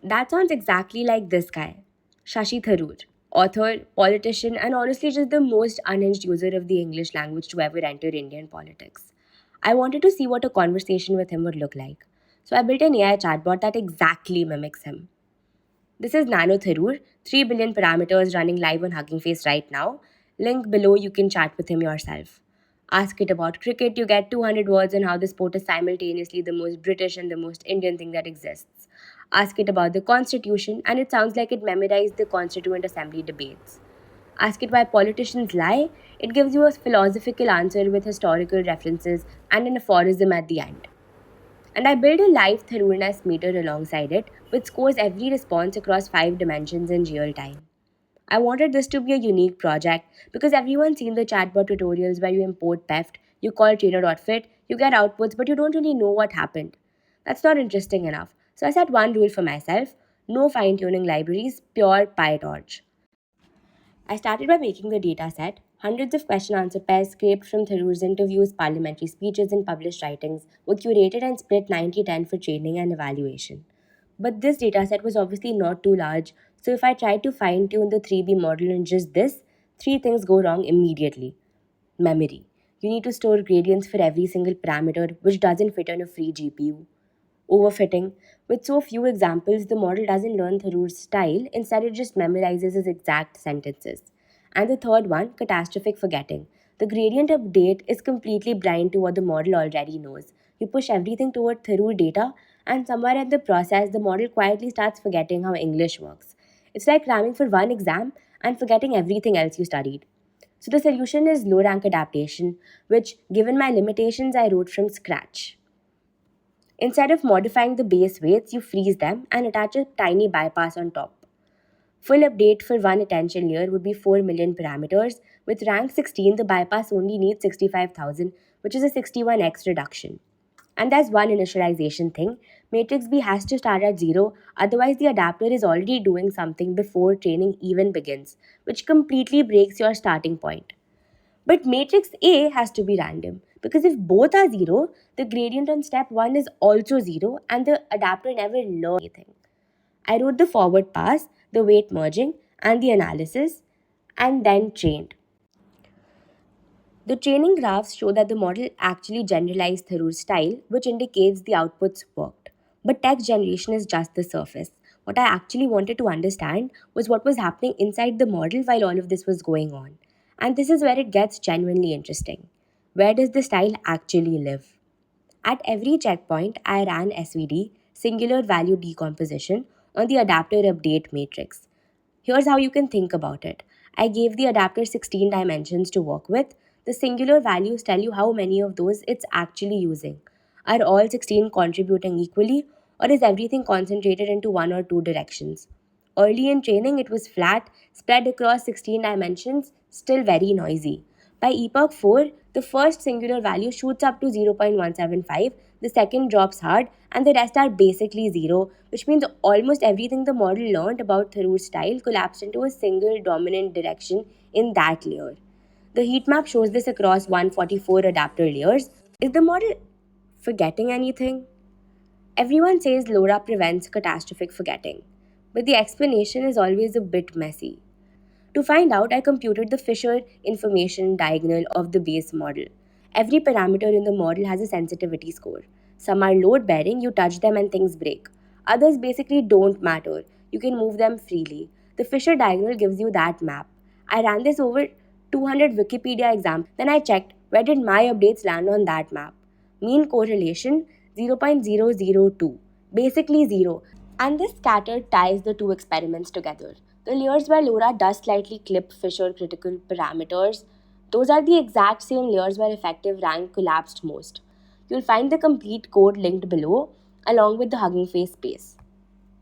That sounds exactly like this guy, Shashi Tharoor, author, politician, and honestly just the most unhinged user of the English language to ever enter Indian politics. I wanted to see what a conversation with him would look like. So I built an AI chatbot that exactly mimics him. This is Nano Tharoor, 3 billion parameters running live on Hugging Face right now. Link below, you can chat with him yourself. Ask it about cricket, you get 200 words on how the sport is simultaneously the most British and the most Indian thing that exists. Ask it about the constitution, and it sounds like it memorized the Constituent Assembly debates. Ask it why politicians lie, it gives you a philosophical answer with historical references and an aphorism at the end. And I built a live thoroughness meter alongside it, which scores every response across 5 dimensions in real time. I wanted this to be a unique project because everyone's seen the chatbot tutorials where you import PEFT, you call trainer.fit, you get outputs, but you don't really know what happened. That's not interesting enough. So I set one rule for myself: no fine tuning libraries, pure PyTorch. I started by making the dataset, hundreds of question answer pairs scraped from Tharoor's interviews, parliamentary speeches, and published writings were curated and split 90-10 for training and evaluation. But this dataset was obviously not too large, so if I tried to fine tune the 3B model in just this, three things go wrong immediately. Memory. You need to store gradients for every single parameter, which doesn't fit on a free GPU. Overfitting. With so few examples, the model doesn't learn Tharoor's style, instead, it just memorizes his exact sentences. And the third one, catastrophic forgetting. The gradient update is completely blind to what the model already knows. You push everything toward Tharoor data, and somewhere in the process, the model quietly starts forgetting how English works. It's like cramming for one exam and forgetting everything else you studied. So the solution is low rank adaptation, which, given my limitations, I wrote from scratch. Instead of modifying the base weights, you freeze them and attach a tiny bypass on top. Full update for one attention layer would be 4 million parameters. With rank 16, the bypass only needs 65,000, which is a 61x reduction. And there's one initialization thing. Matrix B has to start at 0, otherwise, the adapter is already doing something before training even begins, which completely breaks your starting point. But matrix A has to be random because if both are 0, the gradient on step 1 is also 0 and the adapter never learns anything. I wrote the forward pass, the weight merging, and the analysis, and then trained. The training graphs show that the model actually generalized Tharoor's style, which indicates the outputs worked. But text generation is just the surface. What I actually wanted to understand was what was happening inside the model while all of this was going on. And this is where it gets genuinely interesting. Where does the style actually live? At every checkpoint, I ran SVD, singular value decomposition, on the adapter update matrix. Here's how you can think about it. I gave the adapter 16 dimensions to work with. The singular values tell you how many of those it's actually using. Are all 16 contributing equally, or is everything concentrated into one or two directions? Early in training, it was flat, spread across 16 dimensions, still very noisy. By Epoch 4, the first singular value shoots up to 0.175, the second drops hard, and the rest are basically zero, which means almost everything the model learned about Tharoor's style collapsed into a single dominant direction in that layer. The heat map shows this across 144 adapter layers. Is the model forgetting anything? Everyone says LoRa prevents catastrophic forgetting, but the explanation is always a bit messy. To find out, I computed the Fisher information diagonal of the base model. Every parameter in the model has a sensitivity score. Some are load bearing, you touch them and things break. Others basically don't matter, you can move them freely. The Fisher diagonal gives you that map. I ran this over 200 Wikipedia examples, then I checked where did my updates land on that map. Mean correlation 0.002, basically 0. And this scatter ties the two experiments together. The layers where LoRa does slightly clip Fisher critical parameters, those are the exact same layers where effective rank collapsed most. You'll find the complete code linked below, along with the Hugging Face space.